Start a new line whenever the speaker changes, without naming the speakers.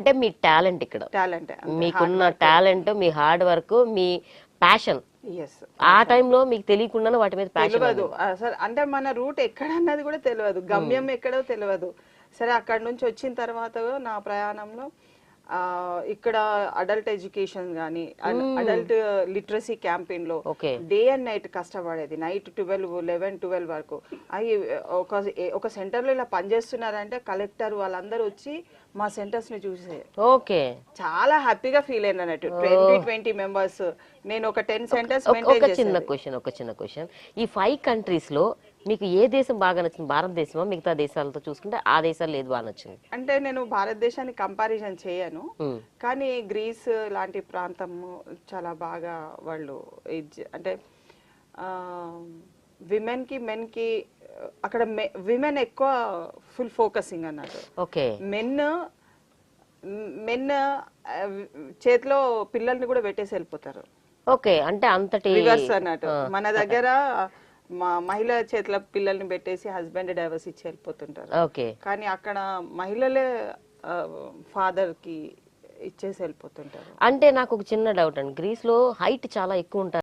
అంటే మీ టాలెంట్ ఇక్కడ,
టాలెంట్,
మీకున్న టాలెంట్, మీ హార్డ్ వర్క్, మీ ప్యాషన్.
ఎస్.
ఆ టైంలో మీకు తెలియకుండానే వాటి మీద ప్యాషన్.
తెలియదు అసలు, అంటే మన రూట్ ఎక్కడన్నది కూడా తెలియదు, గమ్యం ఎక్కడో తెలియదు. సరే అక్కడ నుంచి వచ్చిన తర్వాత నా ప్రయాణంలో ఇక్కడ అడల్ట్ ఎడ్యుకేషన్ కానీ, అడల్ట్ లిటరసీ క్యాంపెయిన్ లో డే అండ్ నైట్ కష్టపడేది, నైట్ 11 వరకు. అవి ఒక సెంటర్ లో ఇలా పనిచేస్తున్నారంటే కలెక్టర్ వాళ్ళందరూ వచ్చి మా సెంటర్స్ ని చూసే
ఓకే
చాలా హ్యాపీగా ఫీల్ అయిన అన్నట్టు. 20 మెంబర్స్, నేను ఒక 10 సెంటర్స్ మెయింటైన్ చేశాను.
ఒక చిన్న క్వశ్చన్, ఈ 5 కంట్రీస్ లో మీకు ఏ దేశం బాగా నచ్చింది? భారతదేశమా, మిగతా దేశాలతో చూసుకుంటే ఆ దేశాలు ఏది బాగా నచ్చింది?
అంటే నేను భారతదేశాన్ని కంపారిజన్ చేయను, కానీ గ్రీస్ లాంటి ప్రాంతం చాలా బాగా వాళ్ళు అంటే విమెన్ కి మెన్ కి అక్కడ విమెన్ ఎక్కువ ఫుల్ ఫోకసింగ్ అన్నట్టు.
ఓకే.
మెన్ చేతిలో పిల్లల్ని కూడా పెట్టేసి వెళ్ళిపోతారు.
ఓకే, అంటే అంతటి
రివర్స్ అన్నట్టు. మన దగ్గర మహిళ చేతిలో పిల్లల్ని పెట్టేసి హస్బెండ్ డైవర్స్ ఇచ్చి వెళ్ళిపోతుంటారు.
ఓకే.
కానీ అక్కడ మహిళలే ఫాదర్ కి ఇచ్చేసి వెళ్ళిపోతుంటారు.
అంటే నాకు ఒక చిన్న డౌట్ అండి, గ్రీస్ లో హైట్ చాలా ఎక్కువ ఉంటారు